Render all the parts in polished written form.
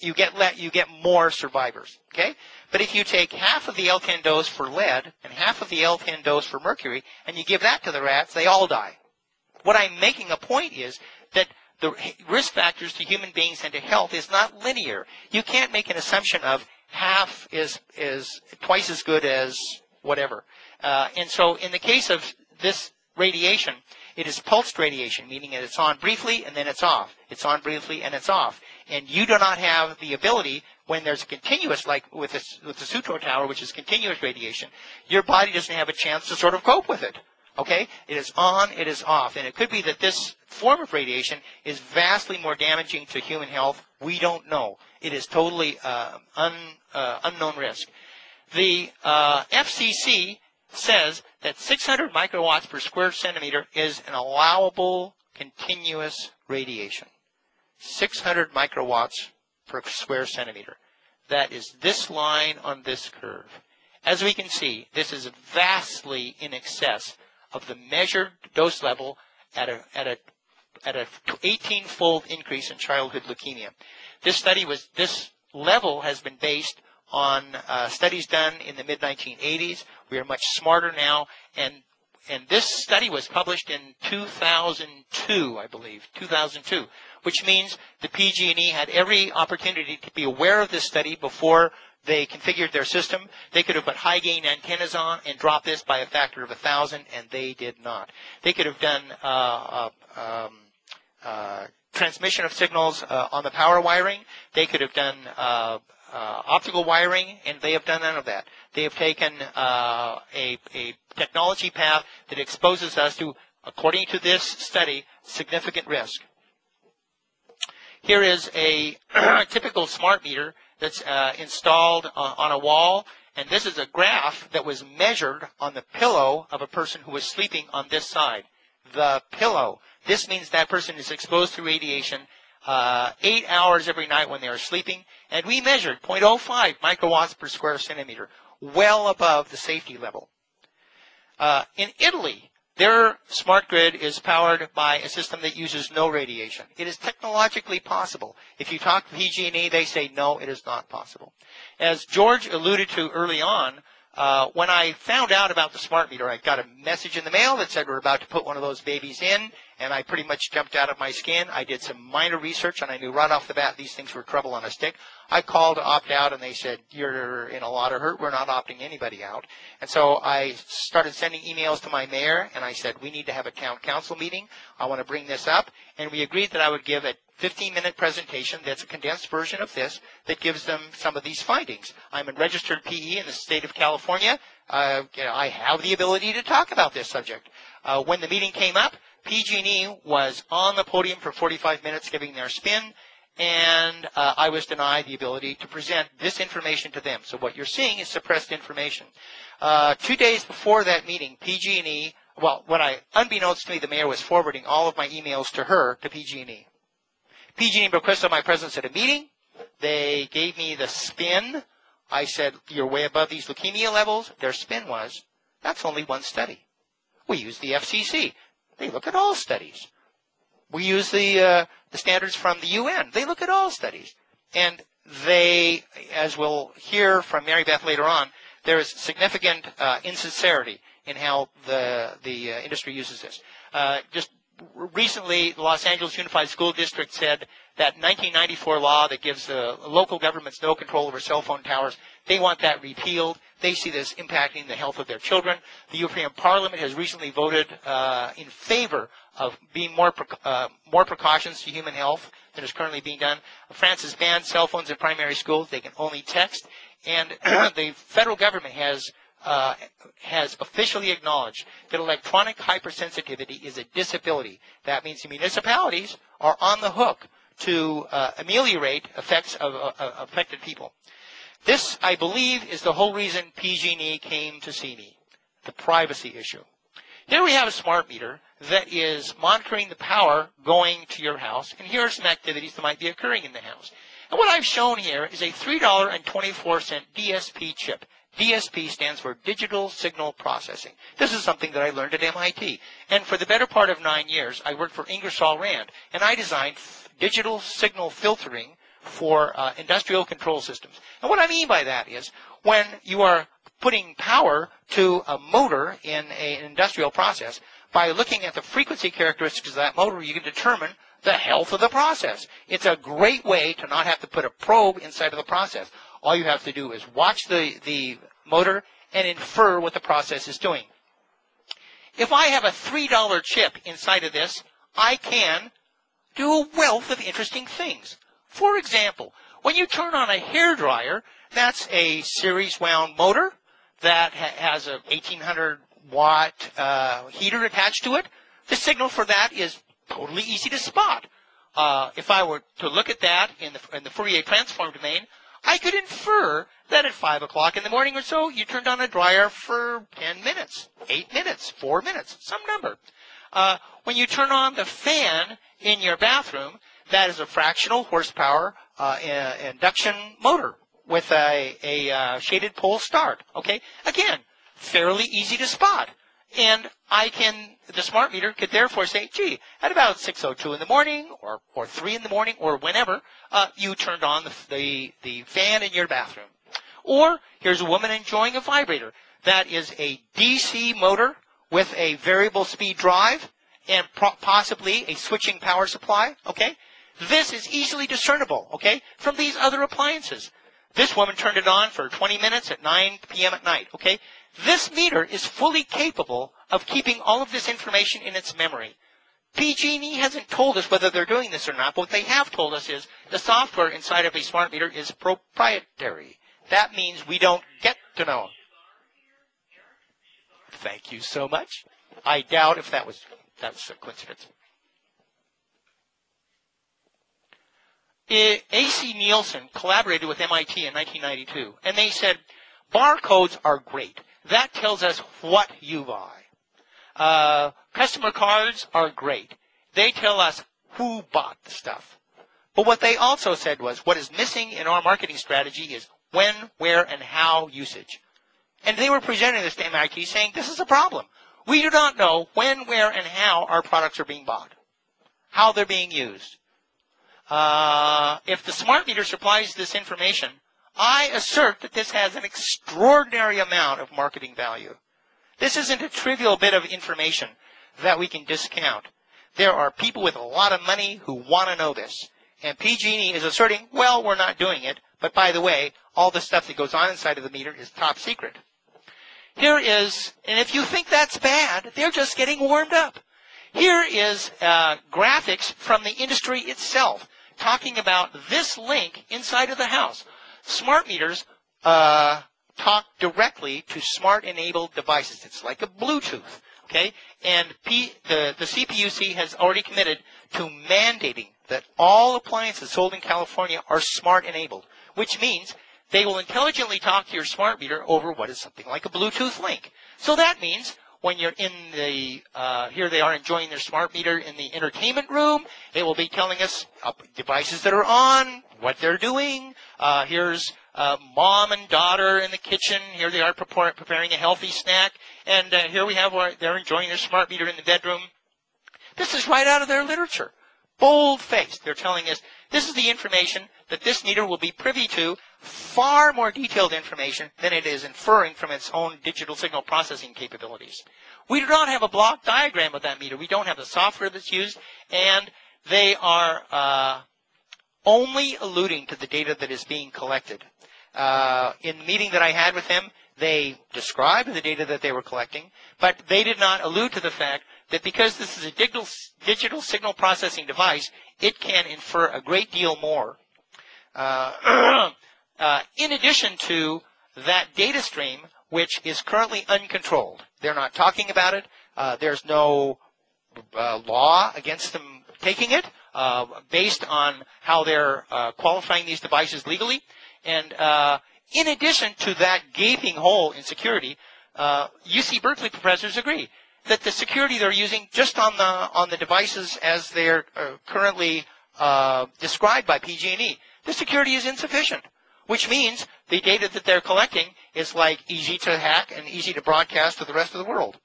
you get more survivors. Okay, but if you take half of the L10 dose for lead and half of the L10 dose for mercury, and you give that to the rats, they all die. What I'm making a point is that the risk factors to human beings and to health is not linear. You can't make an assumption of half is twice as good as whatever. And so in the case of this radiation, it is pulsed radiation, meaning that it's on briefly and then it's off. It's on briefly and it's off. And you do not have the ability, when there's a continuous, like with the Sutro tower, which is continuous radiation, your body doesn't have a chance to sort of cope with it. Okay? It is on, it is off. And it could be that this form of radiation is vastly more damaging to human health. We don't know. It is totally unknown risk. The FCC says that 600 microwatts per square centimeter is an allowable continuous radiation. 600 microwatts per square centimeter. That is this line on this curve. As we can see, this is vastly in excess of the measured dose level at a 18-fold increase in childhood leukemia. This level has been based on studies done in the mid-1980s. We are much smarter now, and this study was published in 2002, I believe, 2002, which means the PG&E had every opportunity to be aware of this study before they configured their system. They could have put high-gain antennas on and dropped this by a factor of 1,000, and they did not. They could have done transmission of signals on the power wiring. They could have done optical wiring, and they have done none of that. They have taken a technology path that exposes us to, according to this study, significant risk. Here is a typical smart meter that's installed on a wall, and this is a graph that was measured on the pillow of a person who was sleeping on this side. The pillow. This means that person is exposed to radiation 8 hours every night when they are sleeping, and we measured 0.05 microwatts per square centimeter, well above the safety level. In Italy, their smart grid is powered by a system that uses no radiation. It is technologically possible. If you talk to PG&E, they say no, it is not possible. As George alluded to early on, when I found out about the smart meter, I got a message in the mail that said we're about to put one of those babies in, and I pretty much jumped out of my skin. I did some minor research, and I knew right off the bat these things were trouble on a stick. I called to opt out, and they said, you're in a lot of hurt. We're not opting anybody out. And so I started sending emails to my mayor, and I said, we need to have a town council meeting. I want to bring this up. And we agreed that I would give a 15-minute presentation that's a condensed version of this that gives them some of these findings. I'm a registered PE in the state of California. I have the ability to talk about this subject. When the meeting came up, PG&E was on the podium for 45 minutes giving their spin, and I was denied the ability to present this information to them. So what you're seeing is suppressed information. 2 days before that meeting, PG&E, unbeknownst to me, the mayor was forwarding all of my emails to her, to PG&E. PG&E requested my presence at a meeting. They gave me the spin. I said, you're way above these leukemia levels. Their spin was, that's only one study. We use the FCC. They look at all studies. We use the standards from the UN. They look at all studies. And they, as we'll hear from Mary Beth later on, there is significant insincerity in how the industry uses this. Just recently, the Los Angeles Unified School District said that 1994 law that gives the local governments no control over cell phone towers, they want that repealed. They see this impacting the health of their children. The European Parliament has recently voted in favor of being more precautions to human health than is currently being done. France has banned cell phones in primary schools. They can only text. And the federal government has officially acknowledged that electronic hypersensitivity is a disability. That means the municipalities are on the hook to ameliorate effects of affected people. This, I believe, is the whole reason PG&E came to see me, the privacy issue. Here we have a smart meter that is monitoring the power going to your house, and here are some activities that might be occurring in the house. And what I've shown here is a $3.24 DSP chip. DSP stands for Digital Signal Processing. This is something that I learned at MIT. And for the better part of 9 years, I worked for Ingersoll Rand, and I designed digital signal filtering for industrial control systems. And what I mean by that is when you are putting power to a motor in an industrial process, by looking at the frequency characteristics of that motor, you can determine the health of the process. It's a great way to not have to put a probe inside of the process. All you have to do is watch the motor and infer what the process is doing. If I have a $3 chip inside of this, I can do a wealth of interesting things. For example, when you turn on a hairdryer, that's a series wound motor that has a 1800 watt heater attached to it. The signal for that is totally easy to spot. If I were to look at that in the Fourier transform domain, I could infer that at 5 o'clock in the morning or so, you turned on a dryer for 10 minutes, 8 minutes, 4 minutes, some number. When you turn on the fan in your bathroom, that is a fractional horsepower induction motor with a shaded pole start. Okay, again, fairly easy to spot. And the smart meter could therefore say, gee, at about 6:02 in the morning or 3 in the morning or whenever, you turned on the fan in your bathroom. Or here's a woman enjoying a vibrator. That is a DC motor with a variable speed drive and possibly a switching power supply. Okay, this is easily discernible, okay, from these other appliances. This woman turned it on for 20 minutes at 9 p.m. at night, okay? This meter is fully capable of keeping all of this information in its memory. PG&E hasn't told us whether they're doing this or not, but what they have told us is the software inside of a smart meter is proprietary. That means we don't get to know. Thank you so much. I doubt if that's a coincidence. A.C. Nielsen collaborated with MIT in 1992, and they said, barcodes are great. That tells us what you buy. Customer cards are great. They tell us who bought the stuff. But what they also said was, what is missing in our marketing strategy is when, where, and how usage. And they were presenting this to MIT saying, this is a problem. We do not know when, where, and how our products are being bought, how they're being used. If the smart meter supplies this information, I assert that this has an extraordinary amount of marketing value. This isn't a trivial bit of information that we can discount. There are people with a lot of money who want to know this. And PG&E is asserting, well, we're not doing it. But by the way, all the stuff that goes on inside of the meter is top secret. Here is, and if you think that's bad, they're just getting warmed up. Here is graphics from the industry itself talking about this link inside of the house. Smart meters talk directly to smart-enabled devices. It's like a Bluetooth, okay? And the CPUC has already committed to mandating that all appliances sold in California are smart-enabled, which means they will intelligently talk to your smart meter over what is something like a Bluetooth link. So that means when you're in the, here they are enjoying their smart meter in the entertainment room, it will be telling us devices that are on, what they're doing. Here's mom and daughter in the kitchen. Here they are preparing a healthy snack. And here we have where they're enjoying their smart meter in the bedroom. This is right out of their literature. Bold-faced. They're telling us this is the information that this meter will be privy to, far more detailed information than it is inferring from its own digital signal processing capabilities. We do not have a block diagram of that meter. We don't have the software that's used, and they are only alluding to the data that is being collected. In the meeting that I had with them, they described the data that they were collecting, but they did not allude to the fact that because this is a digital signal processing device, it can infer a great deal more. In addition to that data stream, which is currently uncontrolled. They're not talking about it. There's no law against them taking it based on how they're qualifying these devices legally. And in addition to that gaping hole in security, UC Berkeley professors agree that the security they're using just on the devices as they're currently described by PG&E, the security is insufficient, which means the data that they're collecting is like easy to hack and easy to broadcast to the rest of the world.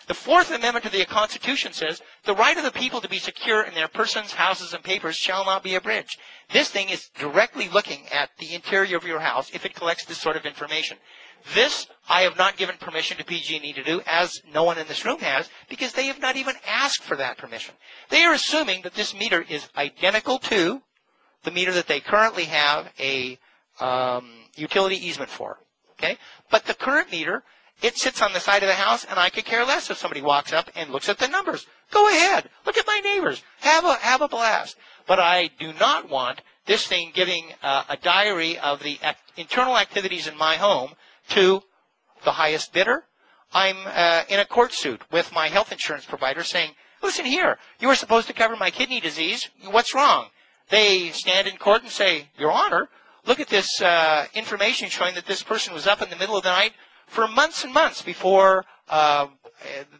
The Fourth Amendment to the Constitution says the right of the people to be secure in their persons, houses, and papers shall not be abridged. This thing is directly looking at the interior of your house if it collects this sort of information. This I have not given permission to PG&E to do, as no one in this room has, because they have not even asked for that permission. They are assuming that this meter is identical to the meter that they currently have a utility easement for. Okay? But the current meter, it sits on the side of the house, and I could care less if somebody walks up and looks at the numbers. Go ahead. Look at my neighbors. Have a blast. But I do not want this thing giving a diary of the internal activities in my home to the highest bidder. I'm in a court suit with my health insurance provider saying, listen here, you were supposed to cover my kidney disease. What's wrong? They stand in court and say, Your Honor, look at this information showing that this person was up in the middle of the night for months and months before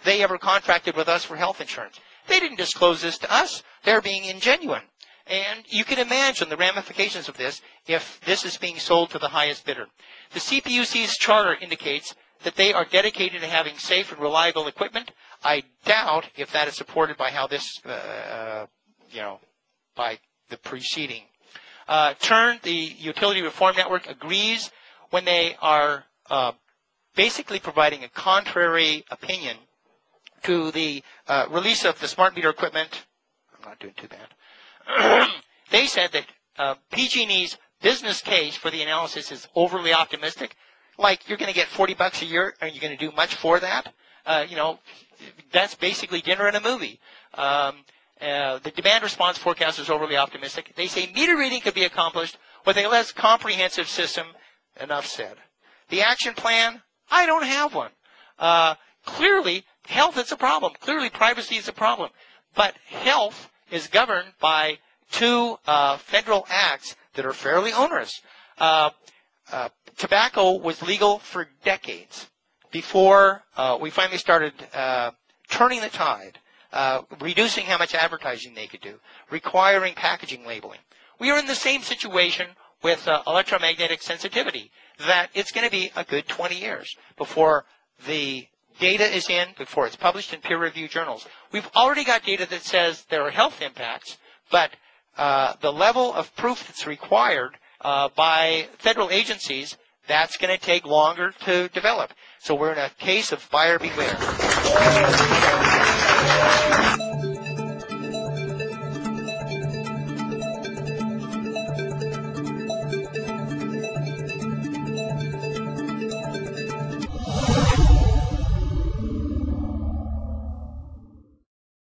they ever contracted with us for health insurance. They didn't disclose this to us. They're being ingenuine. And you can imagine the ramifications of this if this is being sold to the highest bidder. The CPUC's charter indicates that they are dedicated to having safe and reliable equipment. I doubt if that is supported by how this, by the preceding. The Utility Reform Network agrees when they are basically providing a contrary opinion to the release of the smart meter equipment. I'm not doing too bad. They said that PG&E's business case for the analysis is overly optimistic. Like, you're going to get $40 a year, are you going to do much for that? That's basically dinner and a movie. The demand response forecast is overly optimistic. They say meter reading could be accomplished with a less comprehensive system. Enough said. The action plan, I don't have one. Clearly, health is a problem. Clearly, privacy is a problem. But health is governed by two federal acts that are fairly onerous. Tobacco was legal for decades before we finally started turning the tide, reducing how much advertising they could do, requiring packaging labeling. We are in the same situation with electromagnetic sensitivity, that it's going to be a good 20 years before the data is in, before it's published in peer-reviewed journals. We've already got data that says there are health impacts, but the level of proof that's required by federal agencies, that's going to take longer to develop. So we're in a case of buyer beware.